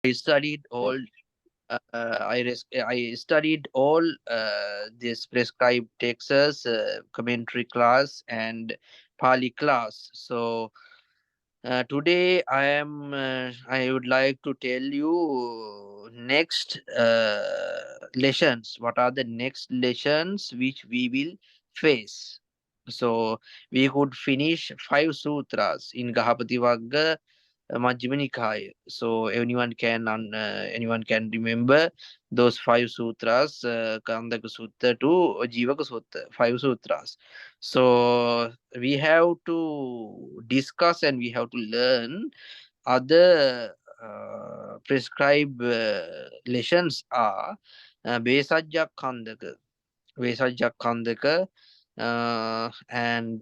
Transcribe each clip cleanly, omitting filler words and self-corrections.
I studied all. I studied all this prescribed texts, commentary class, and Pali class. So today I would like to tell you next lessons. What are the next lessons which we will face? So we could finish 5 sutras in Gahapati Vagga Majjhima Nikaya. So anyone can remember those 5 sutras, Kandaka Sutta to Jivaka Sutta, 5 sutras. So we have to discuss and we have to learn other prescribed lessons are Besajja Kandaka, Besajja Kandaka, and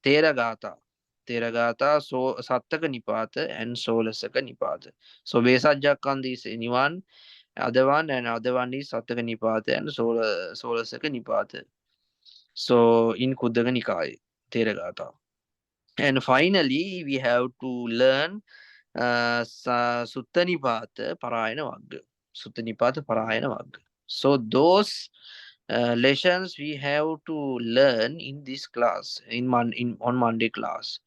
Teragata. Teragata, so Sattaka Nipata and Solasaka Nipata. So Vesajakand is anyone, other one, and other one is Sattaka Nipata and Solasaka Nipata. So in Kuddaka Nikai, Teragata. And finally, we have to learn Sutta Nipata Parayana Vagga. Sutta Nipata Parayana Vagga. So those lessons we have to learn in this class in on Monday class.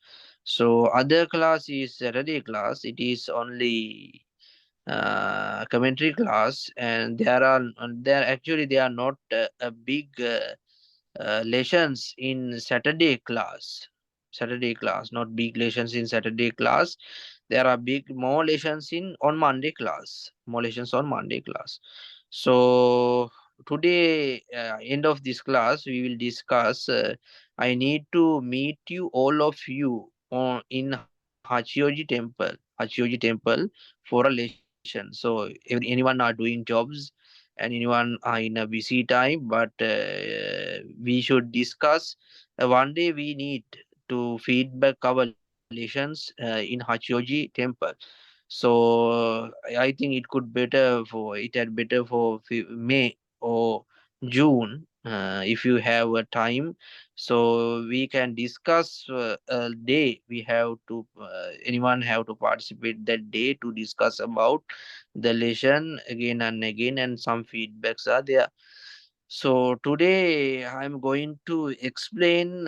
So other class is Saturday class. It is only commentary class, and there actually they are not a big lessons in Saturday class. Saturday class, not big lessons in Saturday class. There are big more lessons in on Monday class. More lessons on Monday class. So today, end of this class, we will discuss. I need to meet you, all of you, on in Hachioji Temple for a lesson. So anyone are doing jobs and anyone are in a busy time, but we should discuss. One day we need to feedback our lessons in Hachioji Temple. So I think it could better for it had better for May or June, if you have a time, so we can discuss a day. We have to anyone have to participate that day to discuss about the lesson again and again, and some feedbacks are there. So today I'm going to explain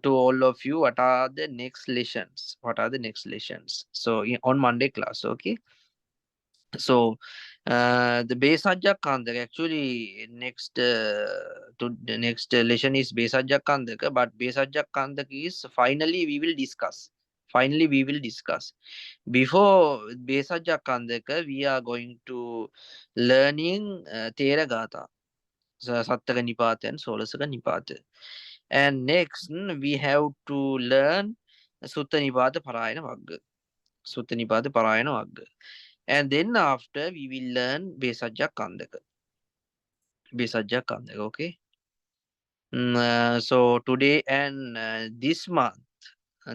to all of you what are the next lessons. What are the next lessons? So on Monday class, okay. So the Besajja Kandaka actually next to the next lesson is Besajja Kandaka, but Besajja Kandaka is finally we will discuss. Finally, we will discuss. Before Besajja Kandaka, we are going to learning Theragata. Sattaka Nipata and Solasaka Nipata. And next, we have to learn Sutta Nipata Parayana Vagga. Sutta Nipata Parayana Vagga. And then after, we will learn Besajja Kandaka. Besajja Kandaka, okay? So today and this month,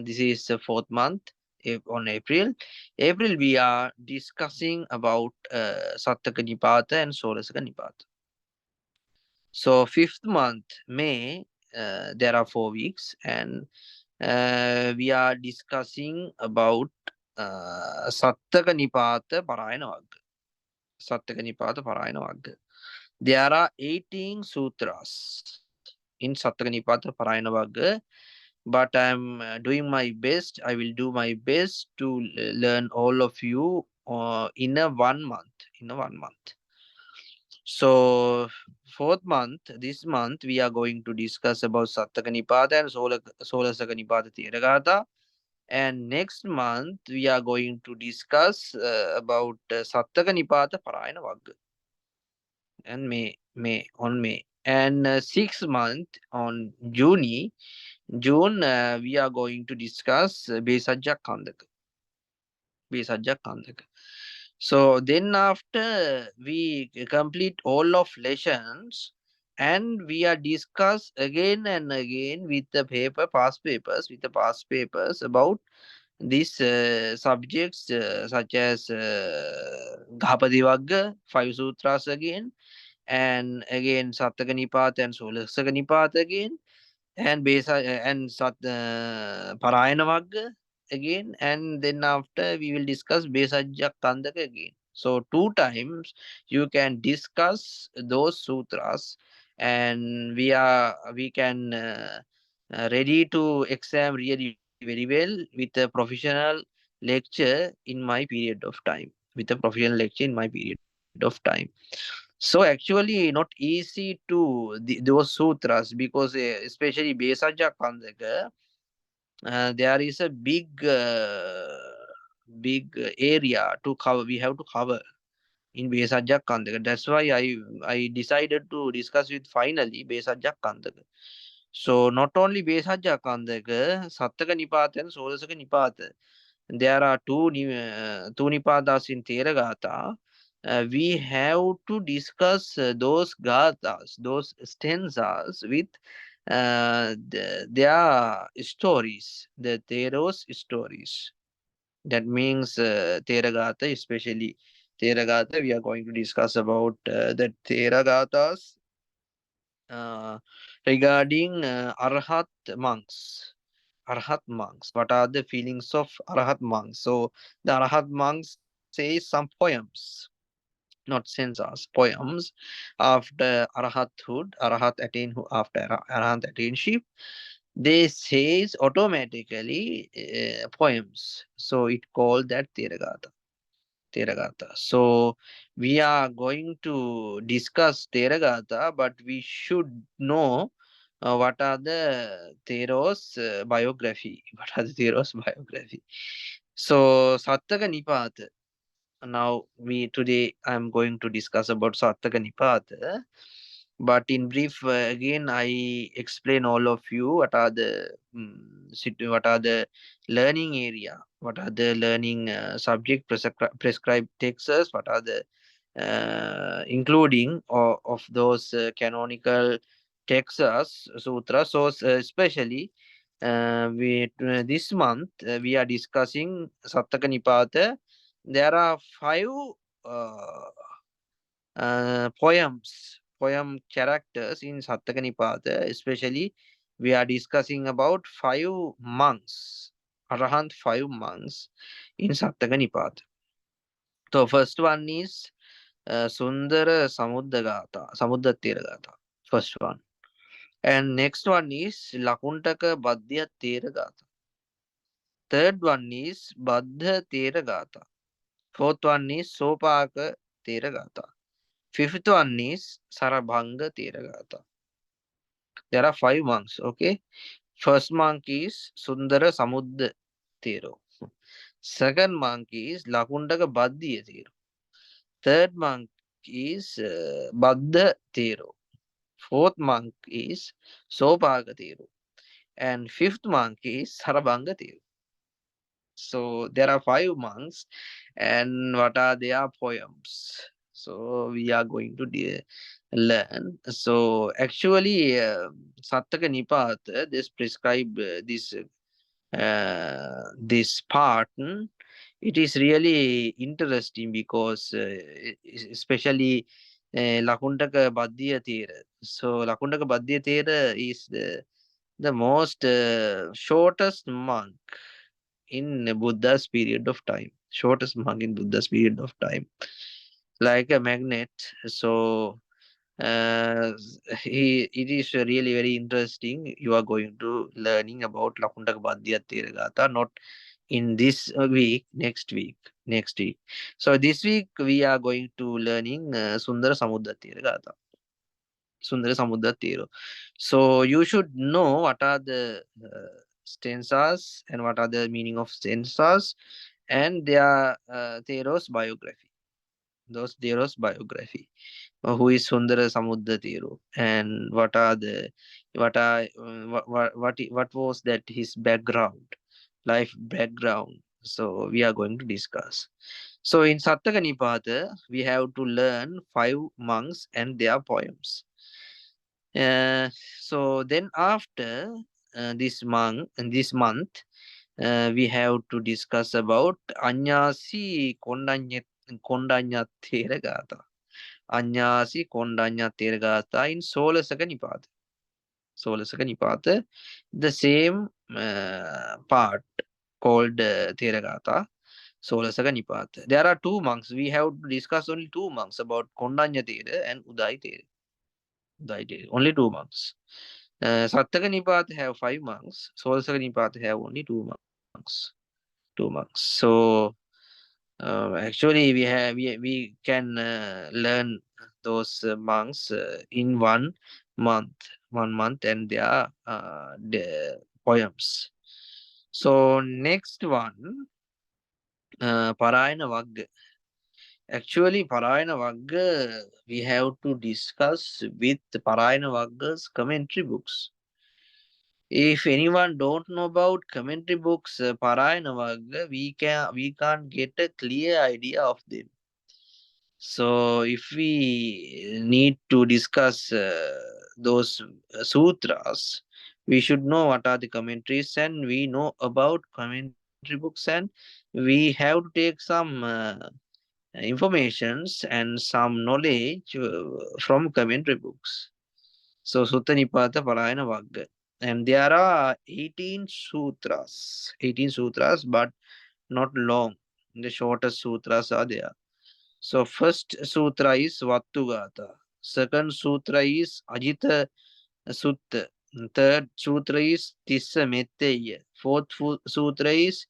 this is the fourth month on April. April, we are discussing about Sattaka Nipata and Solasaka Nipata. So fifth month, May, there are 4 weeks, and we are discussing about Sattaka Nipata Parayana Vagga. Sattaka Nipata Parayana Vagga. There are 18 sutras in Sattaka Nipata Parayana Vagga, but I'm doing my best. I will do my best to learn all of you in a 1 month. In a 1 month. So, fourth month, this month, we are going to discuss about Sattaka Nipata and Solasaka Nipata Theravada. And next month, we are going to discuss about Sattaka Nipata Parayana Vagga. And on May. And sixth month, on June, we are going to discuss Besajja Kandaka. Besajja Kandaka. So then after we complete all of lessons, and we are discuss again and again with the past papers about these subjects such as Ghapadi Vagga, 5 sutras again, and again Sattaka Nipata and Solasaka Nipata again, and Besa and Parayana Vagga, again, and then after we will discuss Besajja Kandaka again. So 2 times you can discuss those sutras, and we can ready to exam really very well with a professional lecture in my period of time. With a professional lecture in my period of time. So actually, not easy to those sutras, because especially Besajja Kandaka, there is a big area to cover. We have to cover in Besajja Kandaka. That's why I decided to discuss with finally Besajja Kandaka. So not only Besajja Kandaka, Sattaka Nipata and Solasaka Nipata. There are two Nipatas in Theragata. We have to discuss those gathas, those stanzas with their stories, the Theros stories. That means Theragata, especially Theragata, we are going to discuss about the Theragatas uh, regarding Arhat monks. Arhat monks. What are the feelings of Arhat monks? So the Arhat monks say some poems, not censors, poems after Arhathood, Arhat attain after Arhat attainship. They says automatically poems. So it called that Theragata. Theragata. So we are going to discuss Theragata, but we should know what are the Theros biography. What are the Theros biography? So Sattaka Nipata. Now we today I'm going to discuss about Sattaka Nipata. But in brief, again I explain all of you what are the what are the learning area, what are the learning subject prescribed texts, what are the including of those canonical texts, sutras. So especially we this month we are discussing Sattaka Nipata. There are five uh, poem characters in Sattaka Nipata. Especially we are discussing about five monks, Arahant five monks in Sattaka Nipata. So first one is Sundara Samudda Tiragata. First one. And next one is Lakuntaka Badhya Tiragata. Third one is Baddha Tiragata. Fourth one is Sopaka Tiragata. Fifth one is Sarabhanga Tiragata. There are five monks, okay? First monk is Sundara Samudda Tiro. Second monk is Lakundaka Badhya Tiro. Third monk is Baddha Tiro. Fourth monk is Sopaka Tiro. And fifth monk is Sarabhanga Tiro. So there are five monks, and what are their poems? So we are going to learn. So actually, Sattaka Nipata, this prescribe this part. It is really interesting because especially Lakundaka Badhya Thera. So Lakundaka Badhya Thera is the most shortest monk in Buddha's period of time. Shortest monk in Buddha's period of time. Like a magnet. So uh, it is really very interesting. You are going to learning about Lakundaka Badhya Tiragata, not in this week, next week. So this week we are going to learning Sundara Samudda Tiragata. Sundara Samudra Tiro. So you should know what are the stanzas and what are the meaning of stanzas and their Theros biography. Those Theros biography. Who is Sundara Samudra Tiro and what was that his background, life background. So we are going to discuss. So in Sattaka Nipata, we have to learn five monks and their poems. Uh, so then after this month, we have to discuss about Anyasi Kondanya Theragata. Anyasi Kondanya Theragata in Solasaka Nipata. Solasaka Nipata, the same part called Theravada, Solasaka Nipata. There are two monks. We have to discuss only two monks about Kondanya Thera and Uday Thera. Uday Thera. Only two monks. Sattaka Nipata have five monks. Solasaka Nipata have only two monks. Two monks. So actually, we can learn those monks in 1 month, 1 month, and their the poems. So next one, Parayana Vagga. Actually, Parayana Vagga we have to discuss with Parayana Vagga's commentary books. If anyone don't know about commentary books, Parayana Vagga, we can't get a clear idea of them. So, if we need to discuss those sutras, we should know what are the commentaries, and we know about commentary books, and we have to take some informations and some knowledge from commentary books. So, Sutta Nipata Parayana Vagga. And there are 18 sutras, 18 sutras, but not long. The shortest sutras are there. So first sutra is Vattugata. Second sutra is Ajita Sutta. Third sutra is Tissa Metteya. Fourth sutra is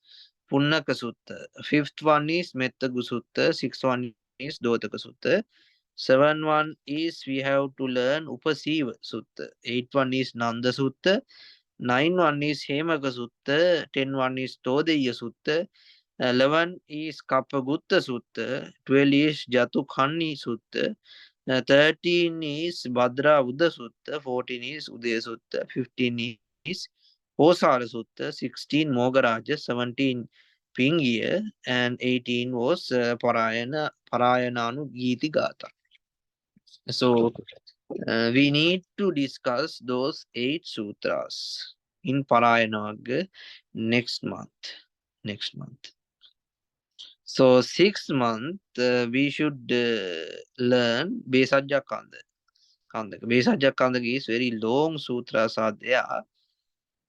Punnaka Sutta. Fifth one is Mettagu Sutta. Sixth one is Dotaka Sutta. Seven one is we have to learn Upasiva Sutta. Eight one is Nanda Sutta. Nine one is Hemaka Sutta. 10 one is Todeya Sutta. 11 is Kapagutta Sutta, 12 is Jatukhanni Sutta, 13 is Bhadra Uddha Sutta, 14 is Udaya Sutta, 15 is Posara Sutta, 16 Mogaraja, 17 Pingiya, and 18 was Parayananu Giti Gata. So we need to discuss those 8 sutras in Parayanag next month. Next month. So 6 month we should learn Besajja Kanda. Besajja Kanda is very long sutras are there,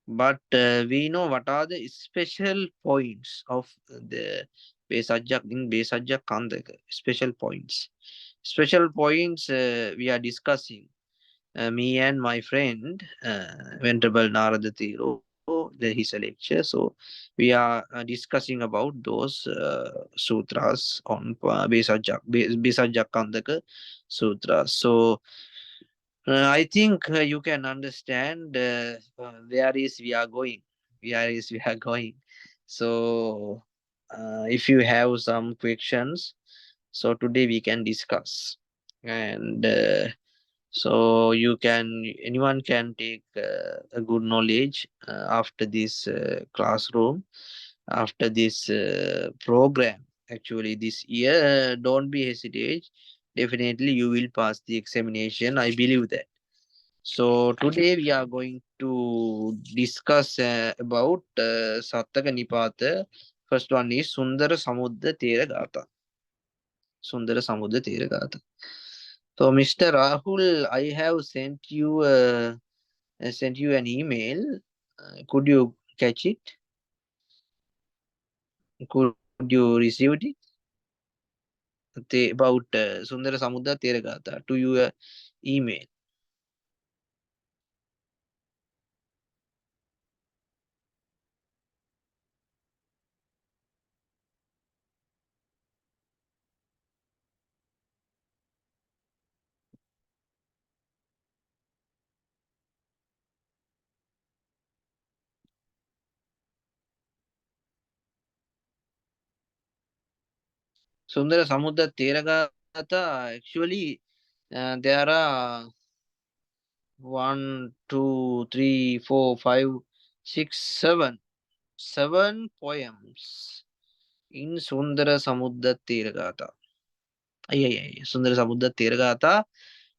but we know what are the special points of the Besajja in Besajja Kanda. Special points. Special points we are discussing. Me and my friend, Venerable Narada Thiro, his lecture. So we are discussing about those sutras on Besajjakandaka sutras. So I think you can understand where is we are going. Where is we are going. So if you have some questions, so today we can discuss. And so you can anyone can take a good knowledge after this classroom, after this program. Actually this year, don't be hesitate, definitely you will pass the examination, I believe that. So today we are going to discuss about Sattaka Nipata. First one is Sundara Samudda Thera Gatha. Sundara Samudda Thera Gatha. So, Mr. Rahul, I sent you an email. Could you catch it? Could you receive it? About Sundara Samudra Teragata to your email. Sundara Samudra Teragata, actually, there are 7 poems in Sundara Samudra Teragata. Sundara Samudra Teragata.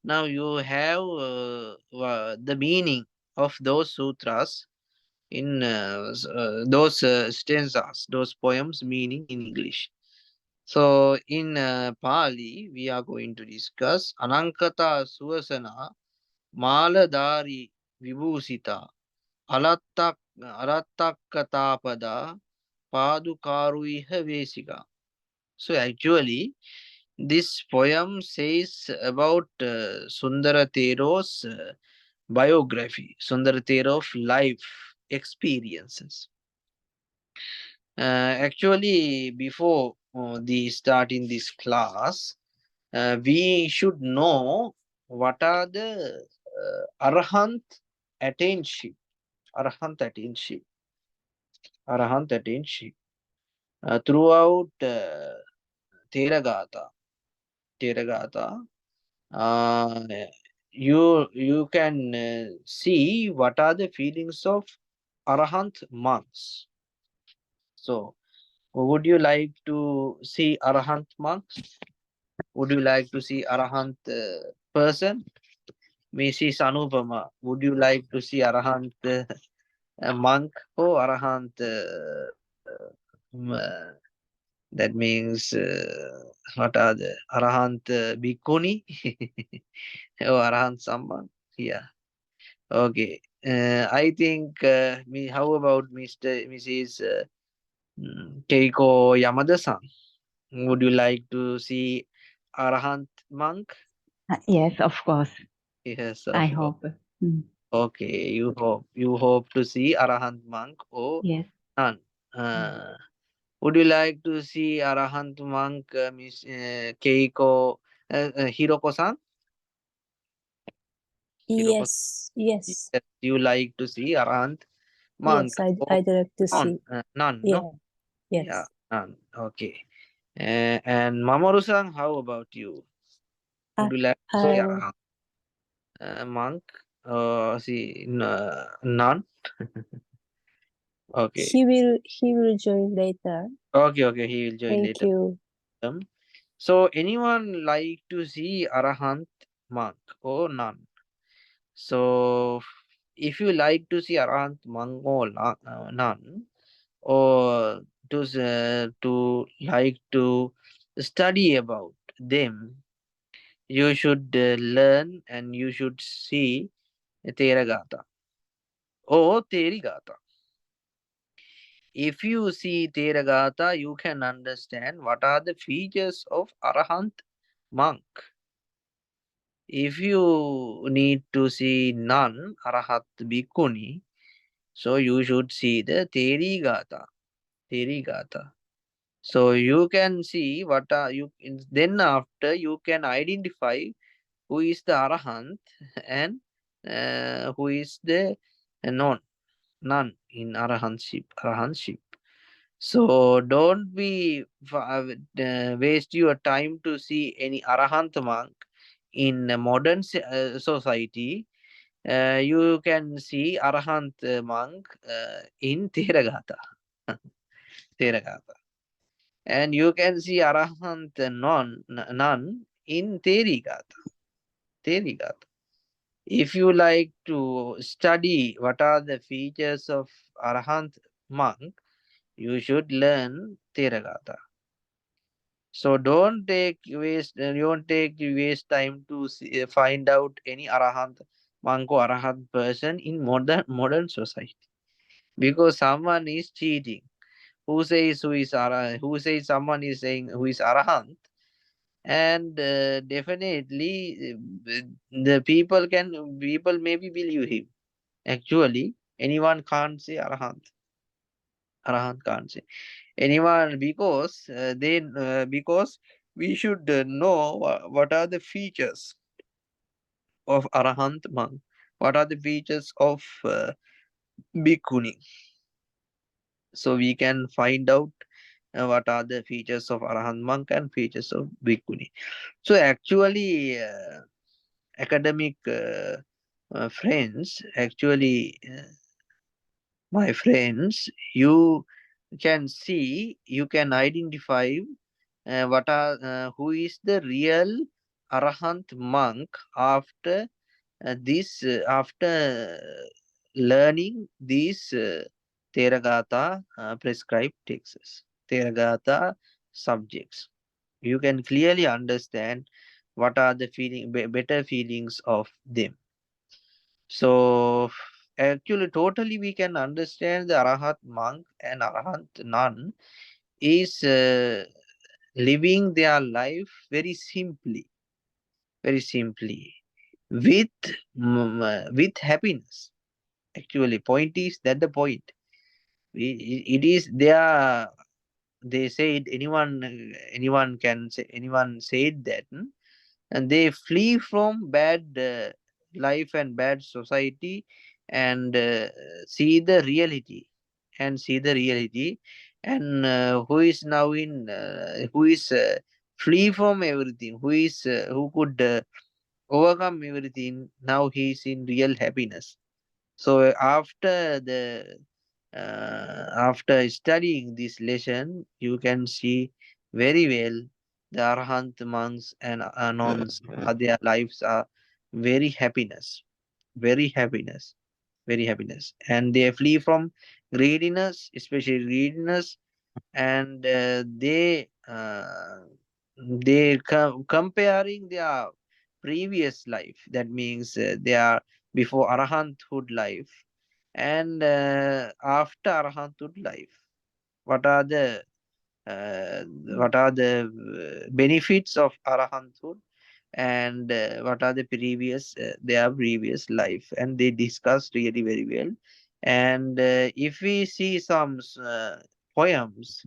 Now you have the meaning of those sutras in those stanzas, those poems meaning in English. So in Pali, we are going to discuss Anankata Suasana Maladari Vibhusita Alatta Arattakatada Padukaruiha Vesika. So actually, this poem says about Sundara Thero's biography, Sundara Thero's life experiences. Actually, before the starting this class, we should know what are the Arahant attainship, Arahant attainship, Arahant attainship throughout Theragata. Theragata. Uh, you can see what are the feelings of Arahant monks. So, would you like to see Arahant monks? Would you like to see Arahant person? Mrs. Anupama, would you like to see Arahant monk or Arahant? That means what are the Arahant Bhikkhuni or Arahant Samman? Yeah. Okay. I think me. How about Mrs. Keiko Yamada-san? Would you like to see Arahant monk? Yes, of course. Yes, I of course. hope. Mm. Okay, you hope to see Arahant monk or Yes. nun. Mm. Would you like to see Arahant monk, Miss Keiko Hiroko-san? Hiroko, Yes, yes, yes, you like to see Arahant monk yes. or I'd like to nun? see. Nun, no? Yeah, Yeah, yes. nun. Okay. And Mamoru-san, how about you? I, Would you like to see I, Arahant monk? See, nun? Okay. he will join later. Okay, he will join Thank later. you. So anyone like to see Arahant monk or nun? So if you like to see Arahant monk or nun, or to like to study about them, you should learn and you should see Theragata or Terigata. If you see Theragata, you can understand what are the features of Arahant monk. If you need to see nun, Arahat Bhikkhuni, so you should see the Terigata. Terigata. So you can see what are you then after you can identify who is the Arahant and who is the nun in Arahantship. So don't waste your time to see any Arahant monk in a modern society. You can see Arahant monk in Theragata. Theragata. And you can see Arahant nun in Therigata. Therigata. If you like to study what are the features of Arahant monk, you should learn Theragata. So don't take waste time to find out any Arahant monk or Arahant person in modern society, because someone is cheating. Who says someone is saying who is Arahant, and definitely the people maybe believe him. Actually, anyone can't say Arahant. Arahant can't say anyone, because because we should know what are the features of Arahant monk, what are the features of Bhikkhuni, so we can find out what are the features of Arahant monk and features of Bhikkhuni. So actually, academic friends, actually, my friends, you can see, you can identify what are who is the real Arahant monk after after learning these Theragata prescribed texts, Theragata subjects. You can clearly understand what are the better feelings of them. So Actually, totally we can understand the Arahat monk and Arahat nun is living their life very simply, with with happiness. Actually, point is that the point. It is their, they said anyone can say, anyone said that, and they flee from bad life and bad society, and see the reality, see the reality, and who is now in who is flee from everything, who could overcome everything, now he is in real happiness. So after studying this lesson, you can see very well the Arahant monks and nuns, their lives are very happiness, very happiness, very happiness, and they flee from greediness, especially greediness, and they comparing their previous life. That means they are before arahanthood life and after arahanthood life. What are the uh, what are the benefits of arahanthood, and what are the previous their previous life, and they discussed really very well. And if we see some poems,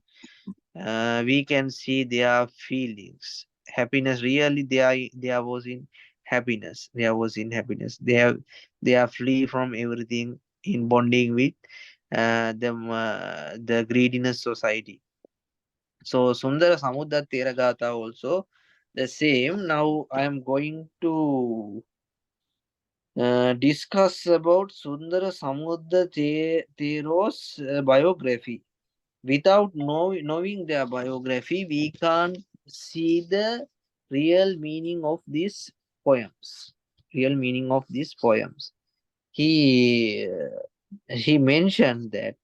we can see their feelings, happiness. Really, there was in happiness. There was in happiness. They are flee from everything in bonding with the greediness society. So Sundara Samudda Teragata also the same. Now I am going to discuss about Sundara Samudra Thero's biography. Without knowing their biography, we can't see the real meaning of these poems. Real meaning of these poems. He mentioned that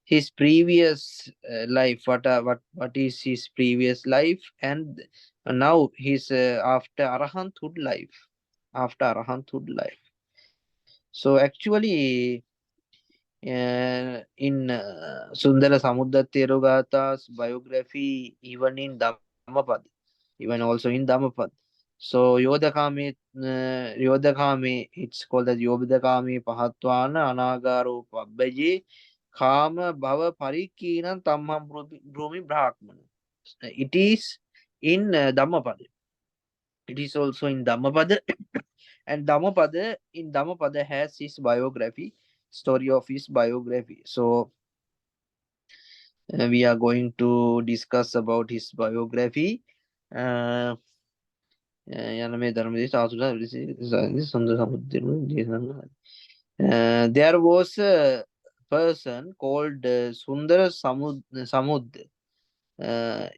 his previous life. What is his previous life, and now his after arahanthood life. After arahanthood life. So actually, in Sundara Samudra Therogatha's biography, even in Dhammapad, even also in Dhammapad. So Yodakame, it's called as Yodakame Pahatwana Anagaro Pabbaji Kama Bhava Parikina Tamham Brumi Brahman. It is in Dhammapada. It is also in Dhammapada. And Dhammapada has his biography, story of his biography. So we are going to discuss about his biography. Uh, there was a person called Samud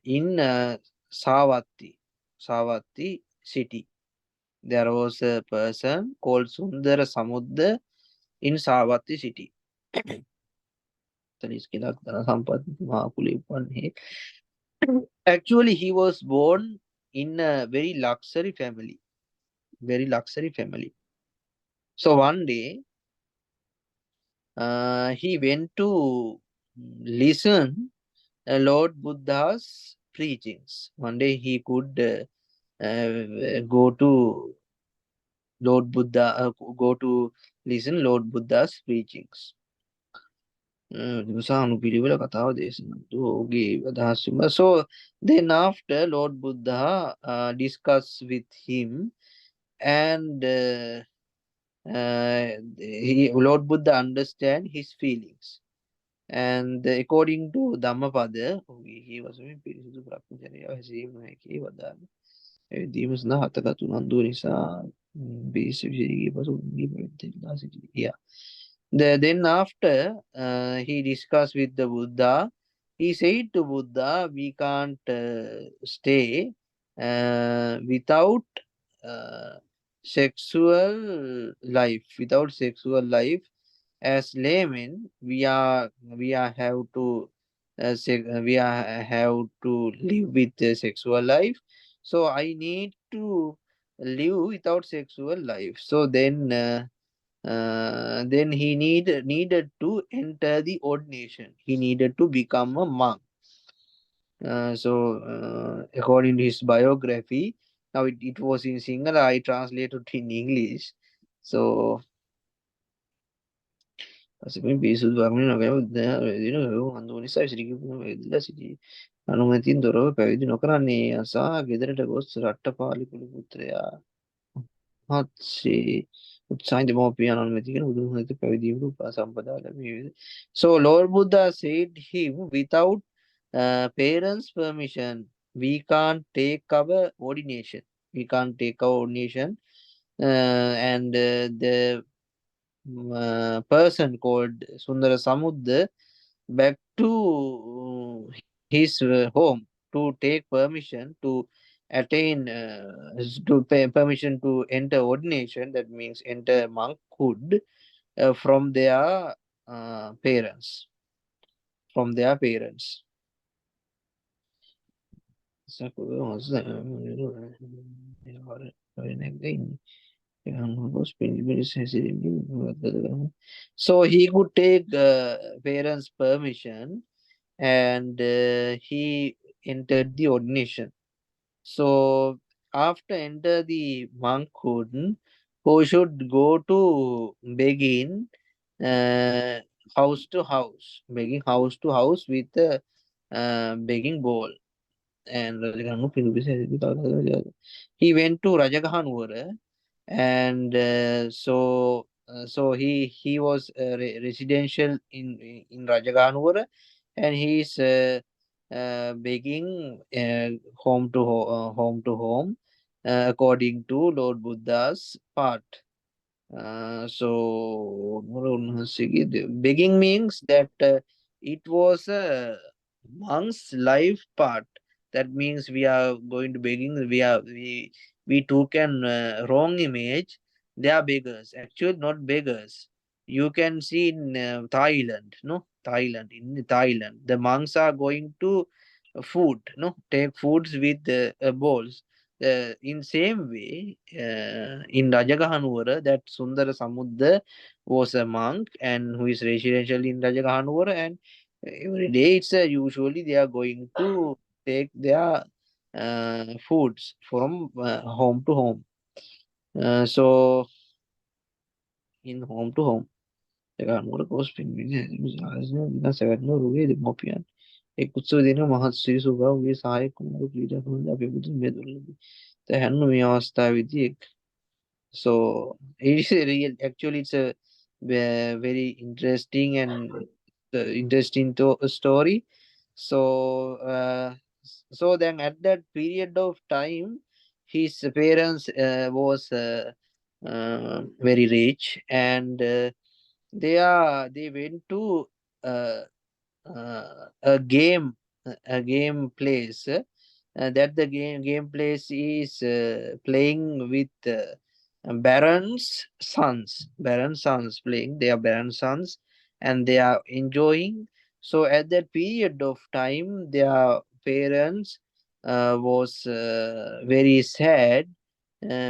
in Savatti city. There was a person called Sundara Samudra in Savatti city. Actually, he was born in a very luxury family. Very luxury family. So one day, he went to listen Lord Buddha's preachings. One day he could go to Lord Buddha, go to listen Lord Buddha's preachings. සානුපිළිවෙල කතාව දේශනා ඔහුගේ අදහස් විමස. So then after Lord Buddha discussed with him, and Lord Buddha understand his feelings. And according to Dhammapada, he was very පිරිසිදු බ්‍රහ්මචර්යාව හැසිරීම නොහැකි වදාළ. එදීම සඳහා හතගත් උනන්දුව නිසා බේස විසිරී පසු උන්ගේ පැවිද්දලා සිටියා. Then after he discussed with the Buddha, he said to Buddha, we can't stay without uh, sexual life. Without sexual life, as laymen, we are have to have to live with the sexual life. So I need to live without sexual life. So then. Then he needed to enter the ordination. He needed to become a monk. According to his biography, now it was in Sinhala, I translated in English. So, පසුබිම් පිරිසුදු වර්ණය නොකර දින අඳුනිසා විසිරිකිපුන වෙදිලා සිටි අනුමැතින් තොරව පැවිදි නොකරන්නේ අසා ගෙදරට ගොස් රට්ටපාලි කුළු පුත්‍රයා මහත්සේ උත්සාහින් දෙමව්පියන් අනුමැතිගෙන බුදුන් වහන්සේ පැවිදීමට උපසම්පදා ලැබේ. So Lord Buddha said him, without parents' permission, we can't take our ordination. We can't take our ordination. And the person called Sundara Samudda back to his home to take permission to attain to pay permission to enter ordination, that means enter monkhood, from their parents, from their parents. So he could take parents' permission, and he entered the ordination. So after enter the monkhood, who should go to begging house to house, begging house to house with a begging bowl. And he went to Rajagahanwara, and so he was residential in Rajagahanwara, and he is begging home to home, according to Lord Buddha's part. So begging means that it was a monk's life part. That means we are going to begging. We took an wrong image. They are beggars. Actually, not beggars. You can see in Thailand, no, Thailand. In Thailand, the monks are going to food, no, take foods with bowls. In same way, in Rajagahanwara, that Sundara Samudda was a monk and who is residential in Rajagahanwara, and every day it's usually they are going to take their foods from home to home. So in home to home. Rajagahanwara goes පින් එක් උත්සව දින මහත් සිරි සුභා වූයේ සහාය කුමාර ක්‍රීඩා කරන අපේ බුදුන් මේ දුර්ලභයි. දැන් මේ අවස්ථාවේදී so it is a real, actually it's a very interesting and interesting story. So then at that period of time, his parents was very rich, and they went to uh, a game place, that the game place is playing with baron's sons playing. They are baron's sons, and they are enjoying. So at that period of time, their parents was very sad,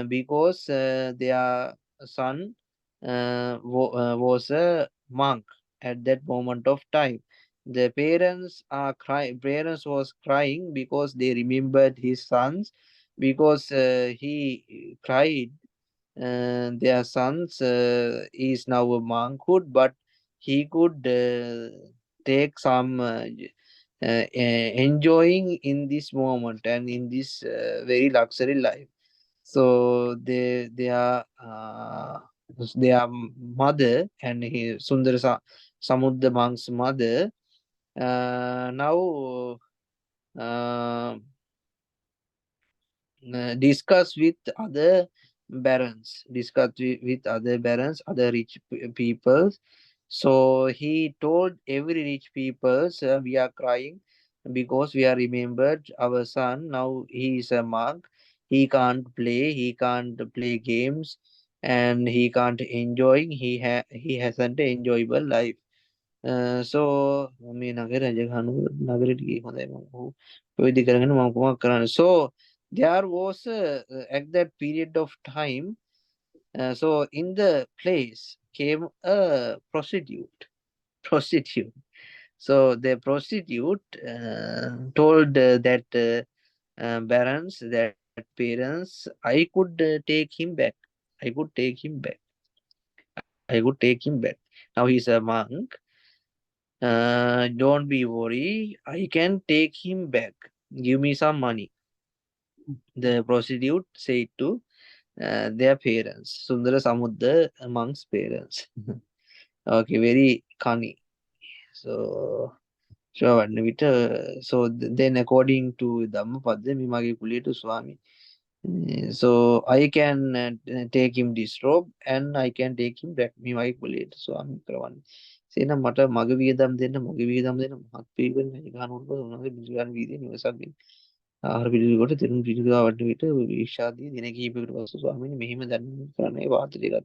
because their son was a monk at that moment of time. The parents are crying. Parents was crying because they remembered his sons, because he cried. Their sons is now a monkhood, but he could take some enjoying in this moment and in this very luxury life. So their mother, and Sundara Samudda monk's mother, now discuss with other barons, other rich people. So he told every rich people, we are crying because we are remembered our son. Now he is a monk. He can't play games, and he can't enjoy. He hasn't an enjoyable life. So මේ නගර රජගහනුව නගරයට ගියේ හොඳයි මම ඔහු පැවිදි කරගෙන මම කුමක් කරන්නේ. So there was at that period of time So in the place came a prostitute. Prostitute. So the prostitute told that parents, that parents, I could take him back. I could take him back. I could take him back. Now he's a monk. Don't be worried. I can take him back. Give me some money. The prostitute said to their parents, Sundara Samudda monk's parents. Okay, very cunning. So sure, so then according to Dhammapada, Mimage Kulitu Swami. So I can take him this robe and I can take him back. Mimage Kulitu Swami Kravan. Sena Mata Magavidam then Magavidam then Makpigan Ganur Bijan Vidi Nivasabin. Our video got a thin video of it. We shot the Dinaki was Swami Mihim than Prane.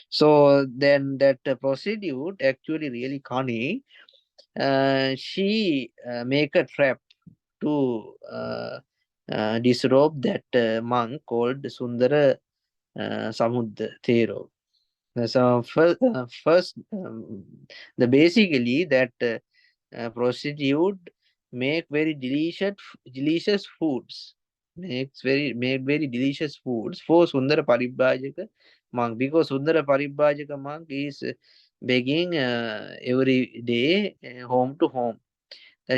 So then that prostitute actually really cunning. She make a trap to disrobe that monk called Sundara Samudda Thero. So first the basically that prostitute make very delicious foods. Make very delicious foods for Sundara Paribrajaka monk, because Sundara Paribrajaka monk is begging every day home to home.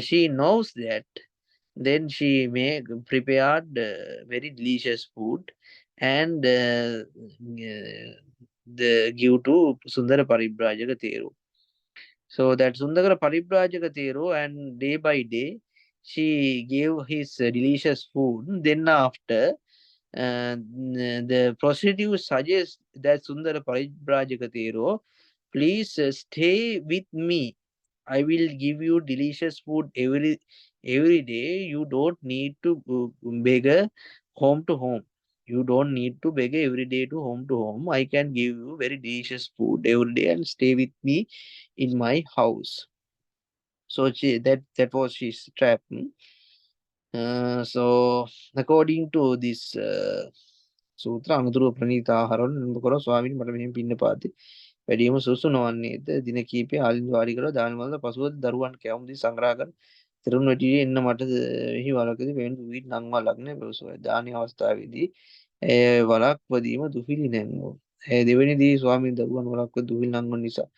She knows that. Then she prepared very delicious food and the give to Sundara Paribrajaka Teru. So that Sundara Paribrajaka Teru, and day by day she gave his delicious food. Then after the prostitute suggests that Sundara Paribrajaka Teru, please stay with me. I will give you delicious food every day. You don't need to beg home to home. You don't need to beg every day to home. I can give you very delicious food every day and stay with me in my house. So that was his trap. So according to this සූත්‍ර අනුතුරු ප්‍රණීත ආහාරවල number කරව ස්වාමීන් මට මෙහෙම පින්න පාති වැඩිම සුසු නොවන්නේද දින කීපය ආලින් වාඩි කරලා දාන වලද පසුව දරුවන් කැවුම් දී සංග්‍රහ කර තිරුන් වැටියේ එන්න මට එහි වලකදී වෙන දුවිත් නංවලක් නේ බසෝ දානි අවස්ථාවේදී වලක්වදීම දුහිලි නැංගෝ දෙවෙනි දී ස්වාමීන් දරුවන් වලක්ව දුහිලි නංවන නිසා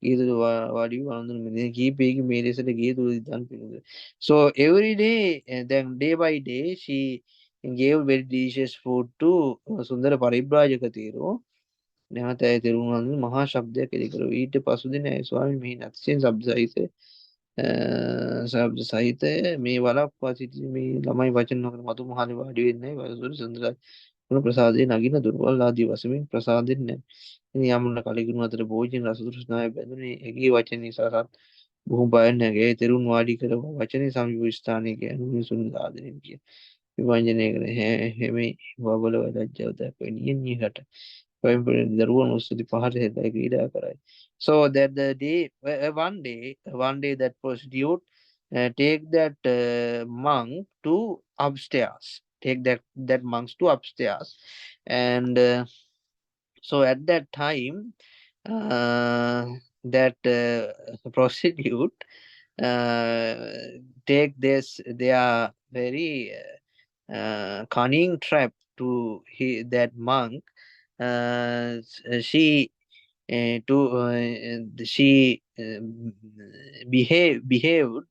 ගිය තුරු වාඩි වී වළඳුන මෙදින කීපයකින් මේ ලෙසට ගිය තුරු දන් පිළිද. So every day, then day by day she gave very delicious food to Sundara Paribrajaka Thero. නැවත ඇය තෙරුවන් වහන්සේ මහා ශබ්දයක් එලි කර ඊට පසුදින ඇය ස්වාමීන් මෙහි අතිශයින් ශබ්ද සහිත මේ වළක්වා සිටි මේ ළමයි වචන නොකර මතු මහලේ වාඩි වෙන්නේ වසුරු සුන්දරයි ගුණ ප්‍රසාදයේ නගින දුර්වල ආදී වශයෙන් ප්‍රසාදෙන් නැහැ. යමුන කලකිරුණ අතර භෝජන රස තෘෂ්ණාව බැඳුනේ ඇගේ වචන නිසාත් බොහෝ බයෙන් නැගේ තෙරුන් වාඩි කර වචනේ සමීප ස්ථානයේ ගැනුනේ සුන්දරාදෙනින් කිය. විභජනය කර හැමේ බබල ලැජ්ජාව දක්වන්නේ නිහට. දරුවන් උස්සති පහට හෙදයි ක්‍රීඩා කරයි. So that the day one day that prostitute take that monk to upstairs. Take that monks to upstairs, and so at that time that prostitute uh, take this their very cunning trap to that monk. She behaved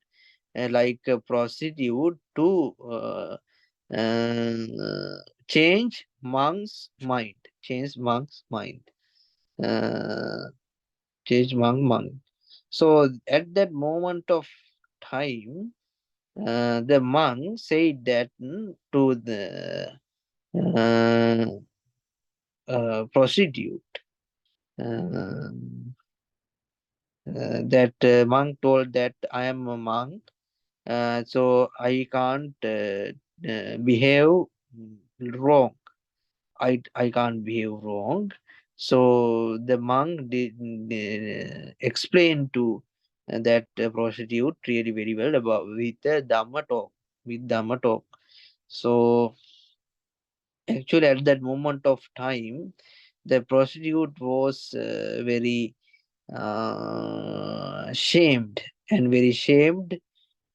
like a prostitute to change monk's mind. Uh, Change monk's mind. So at that moment of time, the monk said that to the uh, prostitute. That monk told that I am a monk, so I can't behave wrong. I can't behave wrong. So the monk did explain to that prostitute really very well about with the Dhamma talk. With Dhamma talk. So actually, at that moment of time, The prostitute was very shamed and very shamed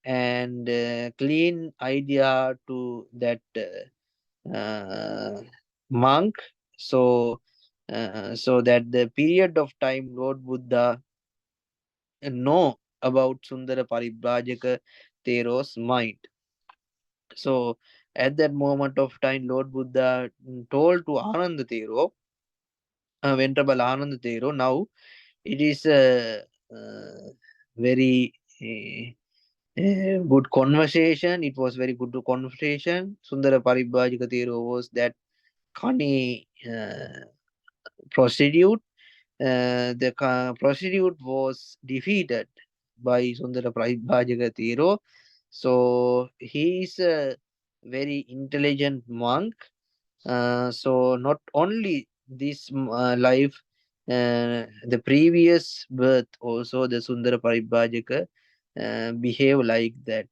and clean idea to that monk. So, so that the period of time Lord Buddha know about Sundara Paribrajaka Thero's mind. So, at that moment of time, Lord Buddha told to Ananda Thero, Venerable Ananda Thero, now it is a very good conversation. It was very good conversation. Sundara Paribrajaka Thero was that Kani prostitute. The prostitute was defeated by Sundara Bhajagatiro. So he is a very intelligent monk. So not only this life, the previous birth also the Sundara Paribhajaka behave like that.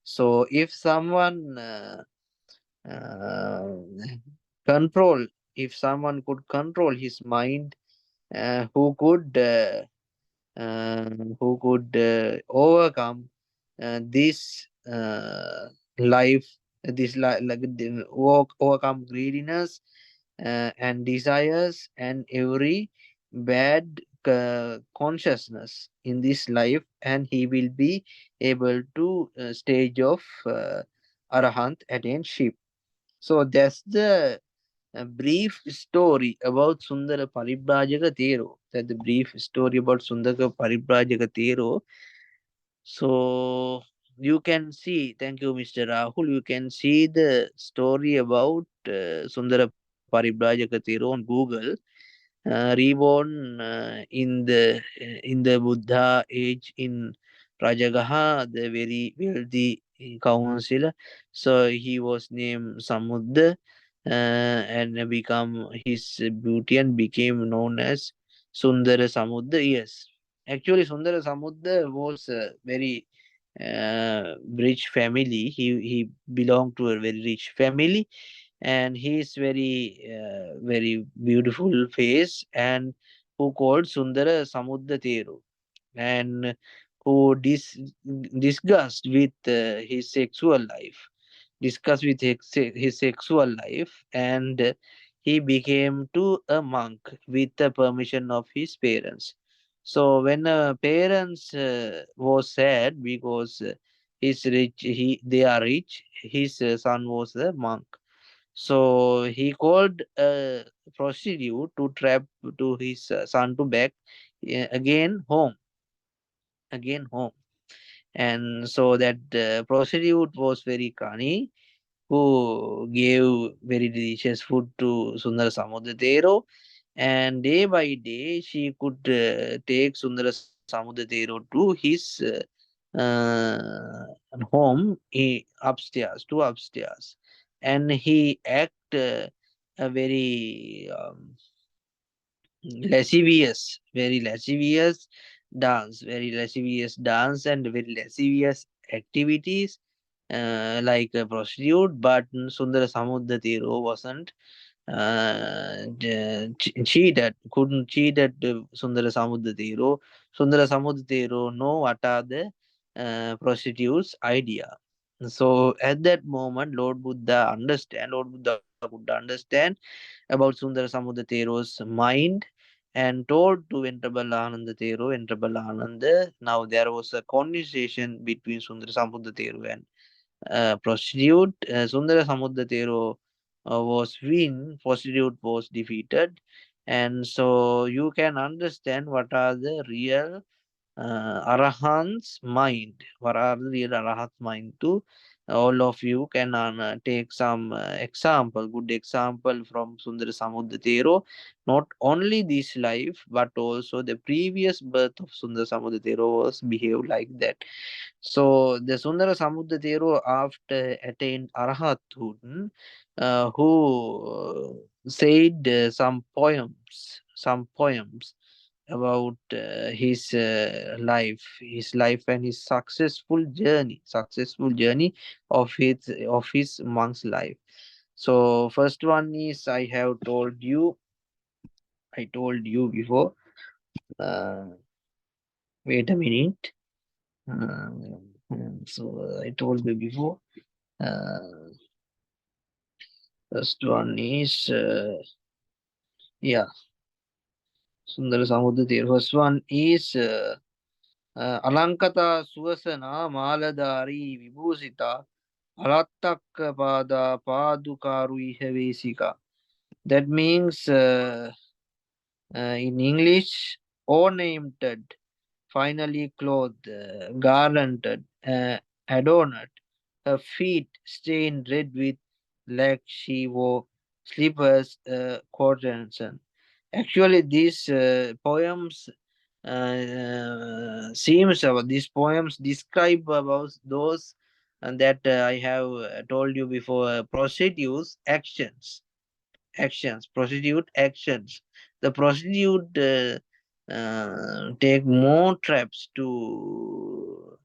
So if someone uh, control, if someone could control his mind, uh, who could uh, who could overcome this life, like overcome greediness and desires and every bad consciousness in this life, and he will be able to stage of arahant attainship. So that's the a brief story about Sundara Paribrajaka Thero. That the brief story about Sundara Paribrajaka Thero. So you can see, thank you, Mr. Rahul. You can see the story about Sundara Paribrajaka Thero on Google. Reborn in the Buddha age in Rajagaha, the very wealthy councillor. So he was named Samudda and become his beauty and became known as Sundara Samudda. Yes, actually Sundara Samudda was a very rich family. He belonged to a very rich family, and he is very beautiful face, and who called Sundara Samudra Theru, and who discussed with his sexual life, discussed with his sexual life, and he became to a monk with the permission of his parents. So when parents was sad because he's rich, they are rich, his son was a monk. So he called a prostitute to trap to his son to back again home. And so that prostitute was very cunning, who gave very delicious food to Sundara Samudra, and day by day she could take Sundara Samudra to his home upstairs to upstairs, and he act a very very lascivious very lascivious dance and very lascivious activities like a prostitute. But Sundara Samudra wasn't cheated, couldn't cheat at Sundara Samudra Sundara Samudra know what are the prostitutes' idea. So at that moment, Lord Buddha could understand about Sundara Samudra mind and told to Venerable Ananda Venerable Ananda. Now there was a conversation between Sundara Samudra and prostitute. Sundara Samudra was win, prostitute was defeated, and so you can understand what are the real Arahant's mind. What are the real Arahant's mind to all of you can take some example, good example from Sundara Samudra. Not only this life, but also the previous birth of Sundara Samudra was behaved like that. So the Sundara Samudra after attained Arahathood, who said some poems about his life and his successful journey of his monk's life. So first one is I have told you I told you before. Uh, Wait a minute. Uh, so I told you before. Uh, First one is yeah, Sundara Samudda there. First one is Alankata Suasana Maladari Vibhusita Alattakkapada Padukaru Ihavesika. That means in English, ornamented, finally clothed, garlanded, adorned, her feet stained red with like she wore slippers, Courtesan. Actually, these poems these poems describe about those and that I have told you before, prostitutes actions, prostitute actions. The prostitute take more traps to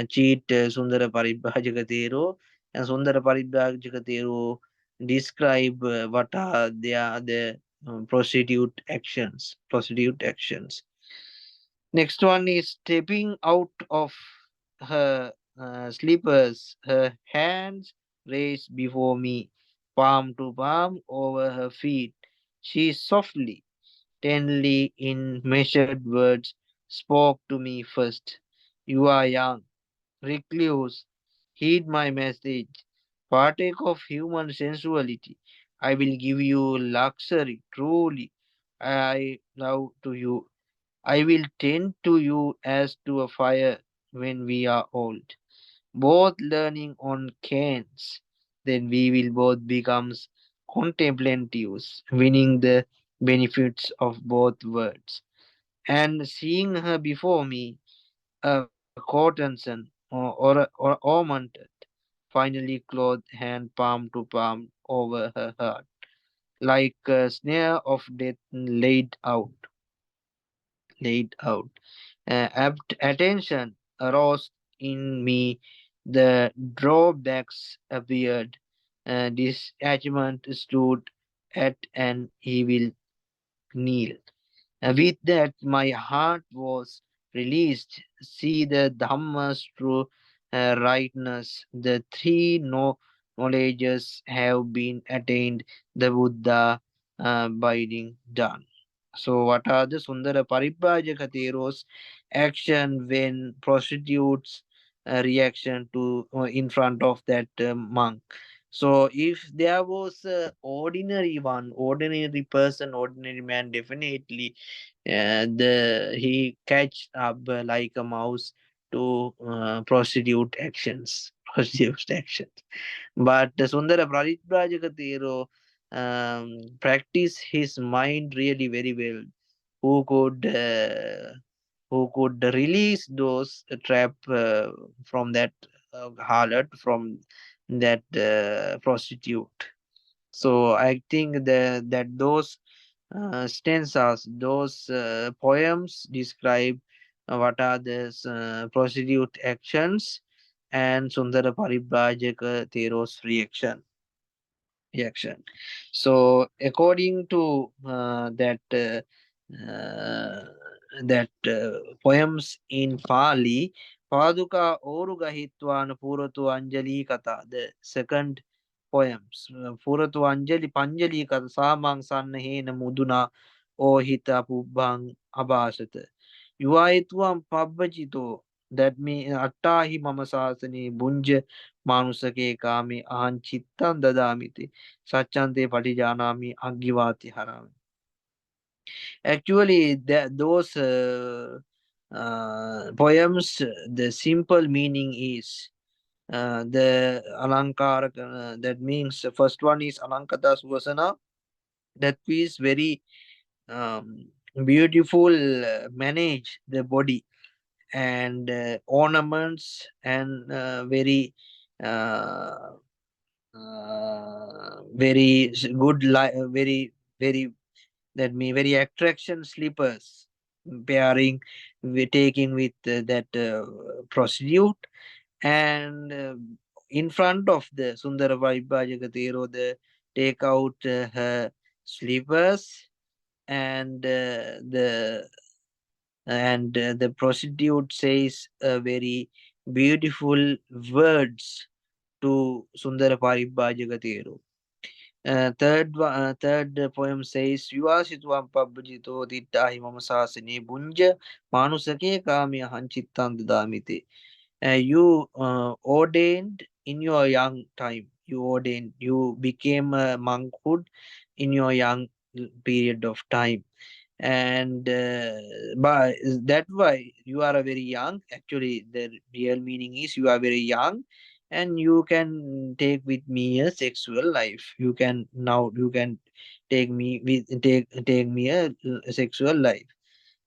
cheat Sundara Paribhajakatero, and Sundara Paribhajakatero describe what are the prostitute actions. Prostitute actions. Next one is stepping out of her slippers, her hands raised before me, palm to palm over her feet. She softly, tenderly, in measured words, spoke to me first. You are young, recluse, heed my message, partake of human sensuality. I will give you luxury, truly. I love to you. I will tend to you as to a fire when we are old, both learning on canes. Then we will both become contemplatives, winning the benefits of both worlds. And seeing her before me, a courtesan or ornamented, finally clothed hand palm to palm over her heart, like a snare of death laid out. Apt attention aroused in me, the drawbacks appeared. Disagreement stood at an evil kneel. With that, my heart was released. See the Dhamma's true rightness. The three knowledges have been attained. The Buddha abiding done. So, what are the Sundara Paribhajakatero's action when prostitutes reaction to in front of that monk? So, if there was a ordinary one, ordinary person, ordinary man, definitely he catch up like a mouse to prostitute actions, prostitute actions. But the Sundara Paribhajakathero practice his mind really very well. Who could uh, who could release those trap from that harlot, from that prostitute. So I think that those stanzas, those poems describe what are the prostitute actions and Sundara Paribhajaka Thero's reaction. So according to poems in Pali, Paduka Oruga Hitwan Puratu Anjali Kata, the second poems. Puratu Anjali Panjali Kata Samang Sanhena Muduna Ohita Pubbang Abasata. Yuaituam Pabbajito, that means Attahi Mamasasani Bunja Manusake Kami Ahan Chittan Dadamiti Sachante Patijanami Agivati Harami. Actually, those poems, the simple meaning is the Alankara, that means the first one is Alankata Suvasana, that is very um, beautiful, manage the body and ornaments and uh, good, very that mean very attraction slippers pairing we taking with that prostitute and in front of the Sundara Vaibhajagatero, the take out her slippers and the prostitute says very beautiful words to Sundara Paribhajagateru. Third poem says, Vivasitvam pabbajito dittahi mama sasane bunja manusake kamya hanchittan dadamite. You ordained in your young time. You became a monkhood in your young period of time, and by that why you are a very young. Actually, the real meaning is you are very young, and you can take with me a sexual life. You can take me a sexual life.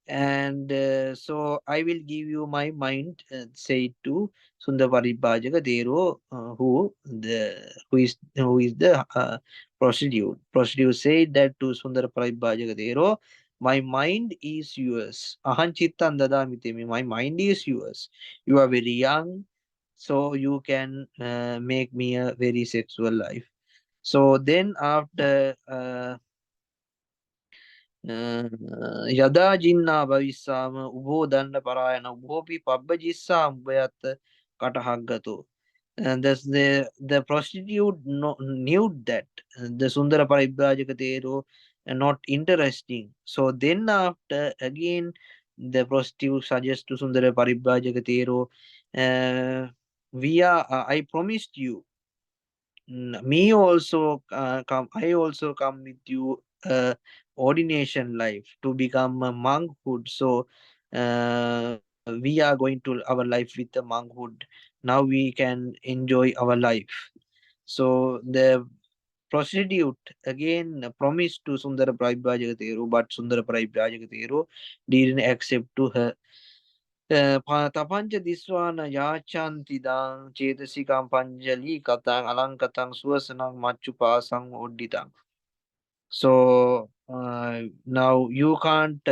And so I will give you my mind, say to Sundari Bhajaga Dero, who is the prostitute. Prostitute said that to Sundara Bhajaga Dero, my mind is yours. Ahanchitta Dadamitemi, my mind is yours. You are very young, so you can make me a very sexual life. So then after යදා ජින්නා භවිස්සාම උබෝ දණ්ඩ පරායන උබෝපි පබ්බජිස්සා උභයත්ත කටහක්ගතෝ. And thus the prostitute knew that the Sundara Paribrajaka Tero are not interesting. So then after again the prostitute suggests to Sundara Paribrajaka Tero, I promised you, me also come. I also come with you ordination life to become a monkhood. So we are going to our life with the monkhood. Now we can enjoy our life. So the prostitute again promised to Sundara Prabhajagatero, but Sundara Prabhajagatero didn't accept to her. තපංච දිස්වාන යාචන්තිදං චේතසිකම් පංජලි කතං අලංකතං සුවසනං මච්චු පාසං ඔඩ්ඩිතං. So now you can't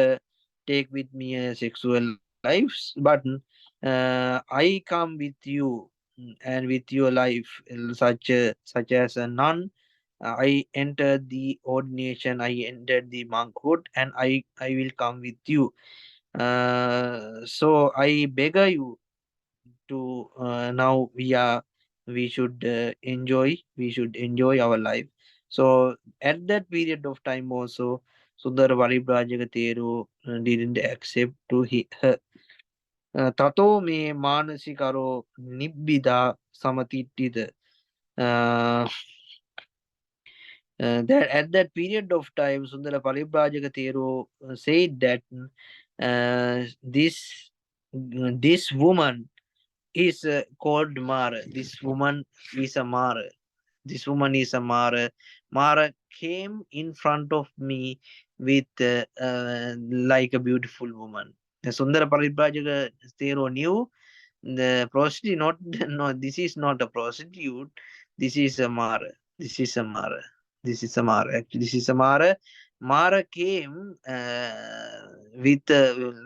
take with me a sexual lives, but I come with you, and with your life, such as a nun. I entered the ordination, I entered the monkhood, and I will come with you. So I beg you to now we should enjoy our life. So at that period of time also, Sundar Varibrajagateru didn't accept to her. Tato me manasikaro nibbida samatittida. Uh, that at that period of time, Sundara Paribrajagateru said that this woman is called Mara. This woman is a Mara. This woman is a Mara. Mara came in front of me with like a beautiful woman. The Sundara Paribrajaka Stero knew the prostitute, not no, this is not a prostitute. This is a Mara. This is a Mara. This is a Mara. Actually, this is a Mara. Mara came with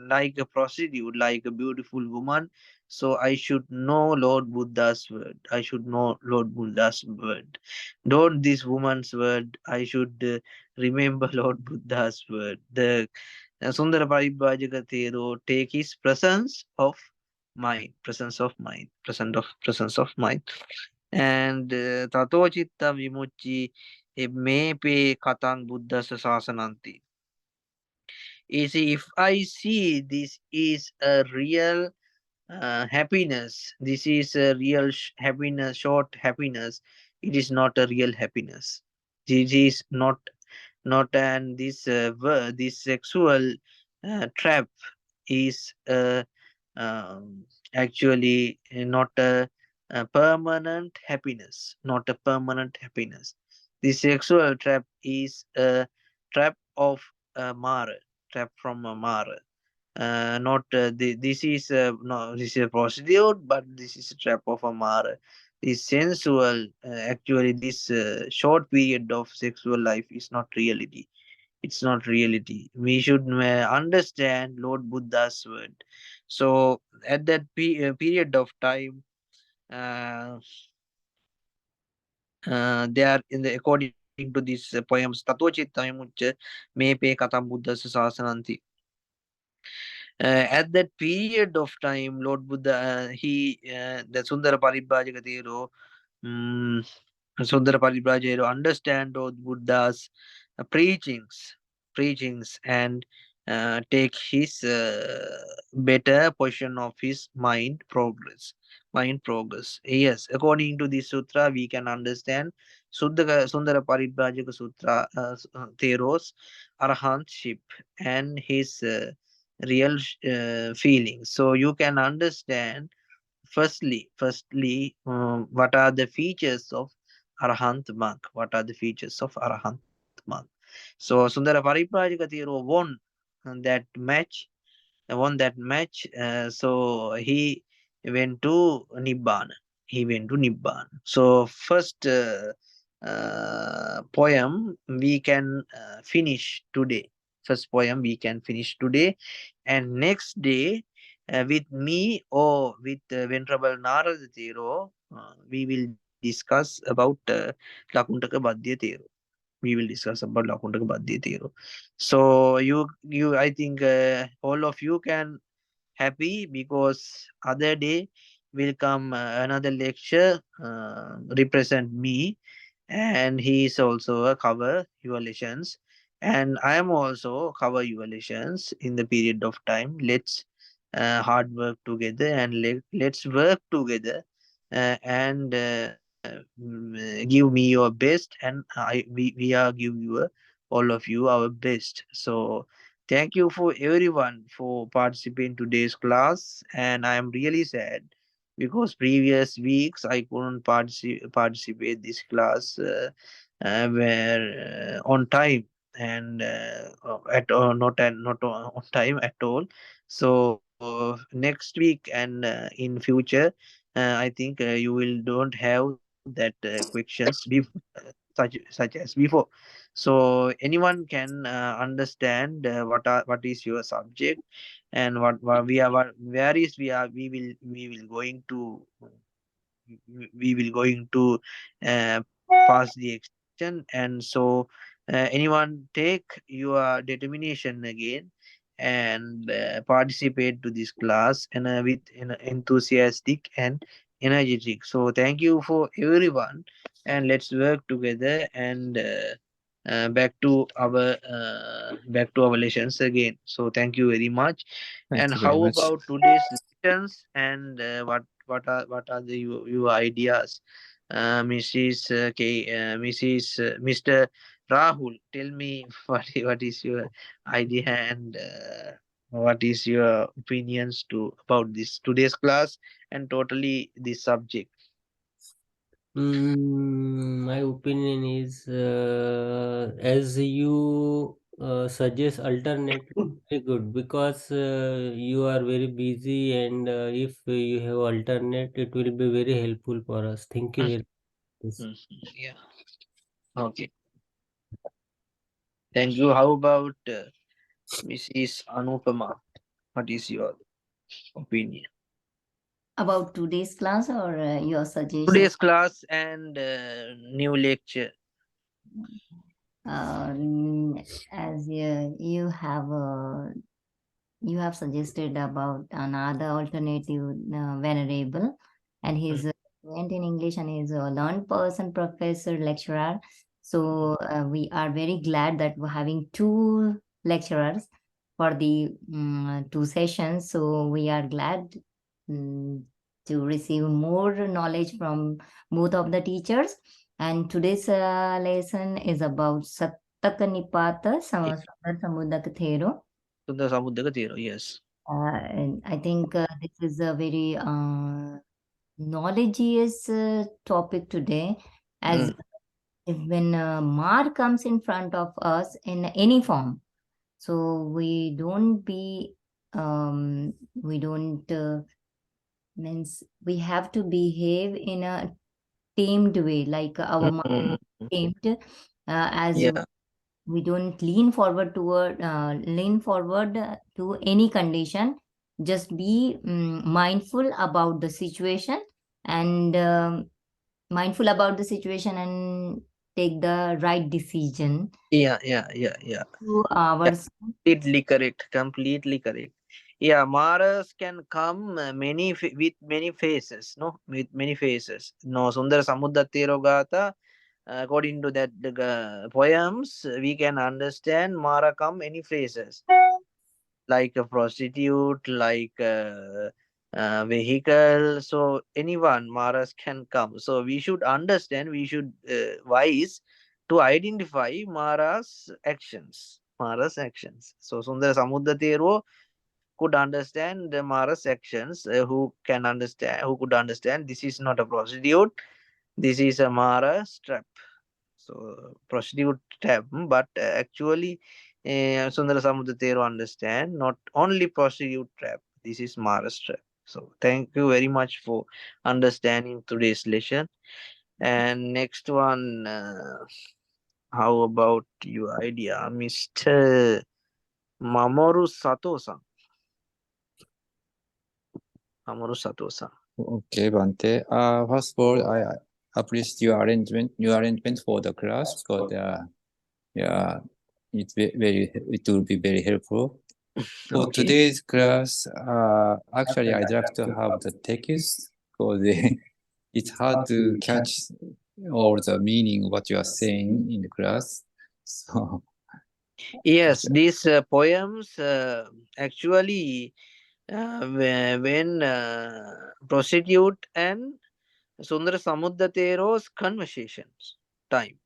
like a prostitute, like a beautiful woman. So I should know Lord Buddha's word. I should know Lord Buddha's word. Don't this woman's word. I should remember Lord Buddha's word. The Sundara Paribhajaka take his presence of mind, and tato chitta vimucci me pe katang buddha sasananti. You see, if I see this is a real happiness, this is a real happiness, short happiness, it is not a real happiness. This is not and this sexual trap is actually not a permanent happiness, not a permanent happiness. The sexual trap is a trap of a mara, trap from a mara. Not this is no, this is a prostitute, but this is a trap of a mara. This sensual, actually, this short period of sexual life is not reality. It's not reality. We should understand Lord Buddha's word. So at that period of time, they are in the according to to these poems. Tato chitta mucca me pe katam buddhas sasananti. At that period of time, Lord Buddha, the Sundara Paribrajaka Thero, Sundara Paribrajero understand Lord Buddha's preachings and take his better portion of his mind progress. Yes, according to this sutra, we can understand Sundara Paribrajaka Sutra, Thero's arahantship and his real feelings. So you can understand what are the features of Arahant monk? What are the features of Arahant monk? So Sundara Pariprajaka Thero that match, won that match. So he went to Nibbana. He went to Nibbana. So first poem we can finish today. First poem we can finish today, and next day with me or with Venerable Narada Thero, we will discuss about Lakuntaka Badya Thero. We will discuss about Lakuntaka Badya Thero. So I think all of you can happy because other day will come another lecture represent me, and he is also a cover your lessons, and I am also cover your lessons in the period of time. Let's hard work together, and let's work together and give me your best, and we are give you all of you our best. So thank you for everyone for participating today's class, and I am really sad because previous weeks I couldn't participate this class where on time, and at not on time at all. So next week and in future, I think you will don't have that questions such as before. So anyone can understand what is your subject, and where is we will going to pass the exam. And so anyone take your determination again and participate to this class and with enthusiastic and energetic. So thank you for everyone, and let's work together and back to our lessons again. So thank you very much. Thank And you very how much. about today's lessons, and what are the your ideas, Mrs. Mr. Rahul? Tell me what is your idea, and what is your opinions to about this today's class and totally this subject. My opinion is as you suggest alternate very good because you are very busy, and if you have alternate it will be very helpful for us. Thank you very much. Mhm. Yeah. Okay. Thank you. How about Mrs. Anupama? What is your opinion? About today's class or your suggestion? Today's class and new lecture. As you have suggested about another alternative venerable, and he's fluent in English and he's a learned person, professor, lecturer. So we are very glad that we're having two lecturers for the two sessions. So we are glad mm, to receive more knowledge from both of the teachers. And today's lesson is about Sattakanipata Samudda Thero. Sundara Samudda Thero, yes. And I think this is a very knowledgeous topic today, as Mm. if when mar comes in front of us in any form, so we don't means we have to behave in a tamed way, like our mind Mm. tamed, as Yeah. we don't lean forward to any condition. Just be mindful about the situation, and mindful about the situation and take the right decision Yeah. to our. Completely correct. Completely correct. Yeah, Maras can come with many faces. No, with many faces. No, Sundara Samudda Tirogata. According to that poems, we can understand Mara come many phases, like a prostitute, like a vehicle. So anyone, Maras can come. So we should understand. We should wise to identify Mara's actions. Mara's actions. So Sundara Samudra Tero could understand the Mara's actions. Who could understand? This is not a prostitute. This is a Mara's trap. So prostitute trap, but actually, Sundara Samudra understand not only prostitute trap. This is Mara's trap. So thank you very much for understanding today's lesson. And next one, how about your idea, Mr. Mamoru Sato-san? Mamoru Sato-san. Okay, Bante. First of all, I appreciate your arrangement for the class because yeah, it will be very helpful. For Okay. today's class, actually, I'd like to have the text because it's hard to catch all the meaning what you are saying in the class. So Yes, these poems actually when prostitute and Sundara Samuddatero's conversations time.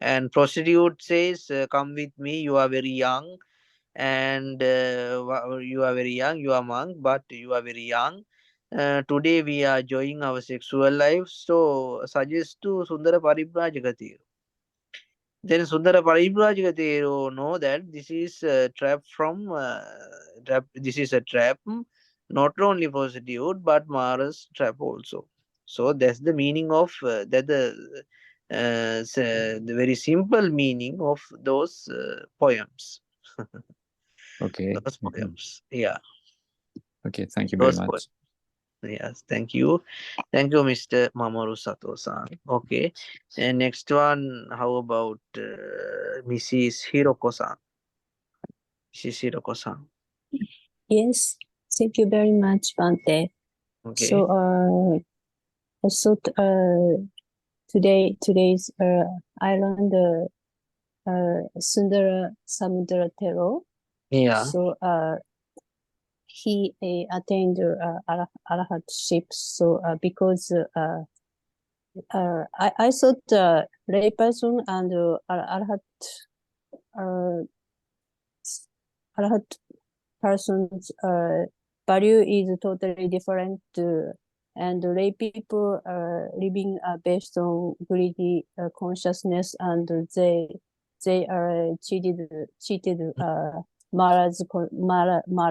And prostitute says, "Come with me. You are very young, and you are very young. You are monk, but you are very young. Today we are enjoying our sexual life. So suggest to Sundara Paribrajagati." Then Sundara Paribrajagati know that this is a trap from trap. This is a trap, not only prostitute but Mara's trap also. So that's the meaning of the very simple meaning of those poems. okay, Those poems. Yeah, okay, thank you very those much. poems. Yes, thank you. Thank you, Mr. Mamoru Sato-san. Okay. And next one, how about Mrs. Hiroko-san? Mrs. Hiroko-san. Yes. Thank you very much, Bante. Okay. So, I thought today's island Sundara Samudra Tero. Yeah. So he attained arahatship. So because I thought lay person and arahat person's value is totally different. And lay people living based on greedy consciousness, and they are cheated Mara's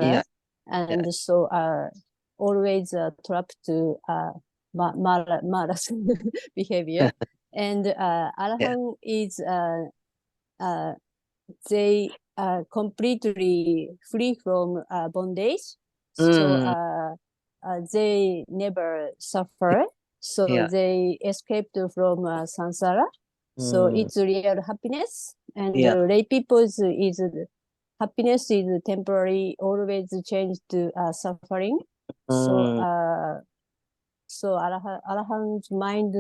Yeah. and Yeah. so always trapped to Mara's behavior. And Arahant is they are completely free from bondage. So they never suffer. So Yeah. they escaped from samsara. So it's real happiness. And Yeah. lay people's is happiness is temporary, always changed to suffering. So Arahant's mind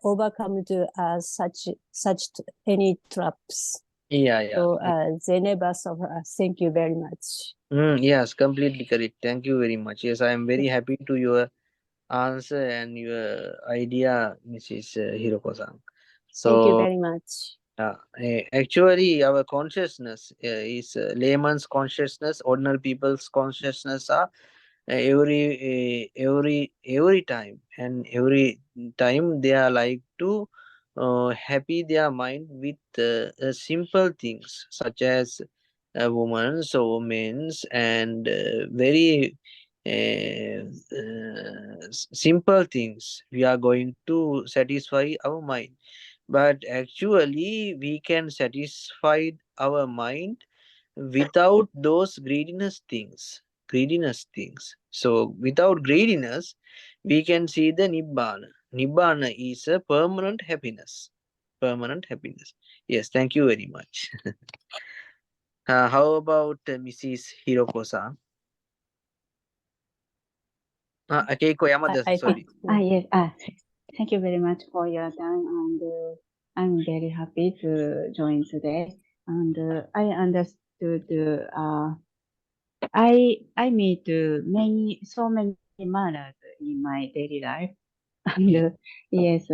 overcome to such any traps. Yeah. So they never suffer. Thank you very much. Yes, completely correct. Thank you very much. Yes, I am very happy to your answer and your idea, Mrs. Hiroko-san. Thank you So, very much. actually, our consciousness is layman's consciousness, ordinary people's consciousness are every time, and every time they are like to happy their mind with simple things such as women's or men's and very simple things we are going to satisfy our mind, but actually we can satisfy our mind without those greediness things. So without greediness we can see the nibbana. Nibbana is a permanent happiness. Permanent happiness. Yes, thank you very much. How about Mrs. Hiroko-san? Keiko Yamada, sorry. Yes. Thank you very much for your time, and I'm very happy to join today. And I understood. I meet so many manners in my daily life, and yes,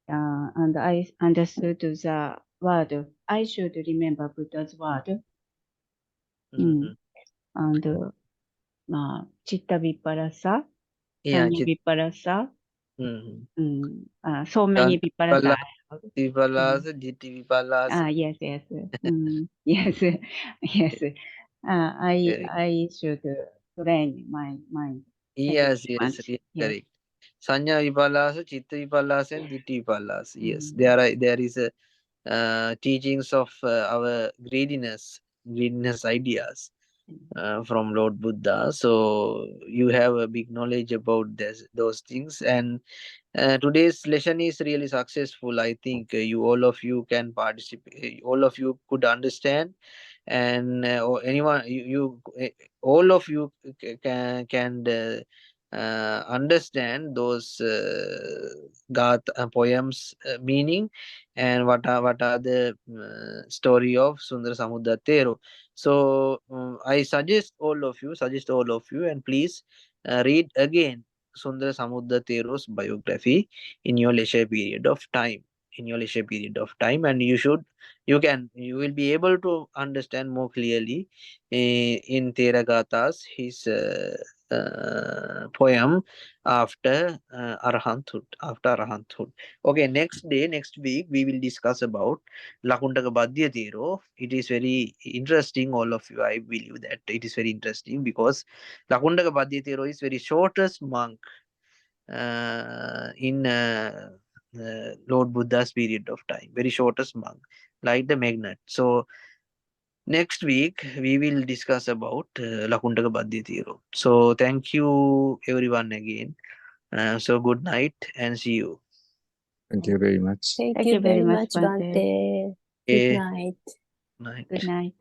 and I understood the word. I should remember Buddha's word. And Chitta Viparasa, Yeah, Sanya Viparasa, so Danta many Viparasa. Vipalasa, Ditti Vipalasa. Yes. Yes, yes. I should train my mind. Yes, Very yes, much. yes, Yes. correct. Sanya Vipalasa, Chitta Vipalasa, and Ditti Vipalasa. Yes, there is a teachings of our greediness ideas from Lord Buddha. So you have a big knowledge about those things, and today's lesson is really successful. I think you all of you can participate. All of you could understand, and or anyone all of you can understand those poems meaning, and what are the story of Sundara Samudda Thero. So I suggest all of you, and please read again Sundara Samudda Thero's biography in your leisure period of time. And you will be able to understand more clearly in Theragathas his poem after arahanthood. Okay, next week we will discuss about Lakuntaka Badhya Thero. It is very interesting, all of you. I believe that it is very interesting because Lakuntaka Badhya Thero is very shortest monk in Lord Buddha's period of time, very shortest monk, like the magnet. So next week we will discuss about Lakuntaka Badhya Thero. So thank you everyone again. So good night and see you. Thank you very much. Thank Thank you you very very much, much, Bante. Bante. Good Okay. night. Night. Good night.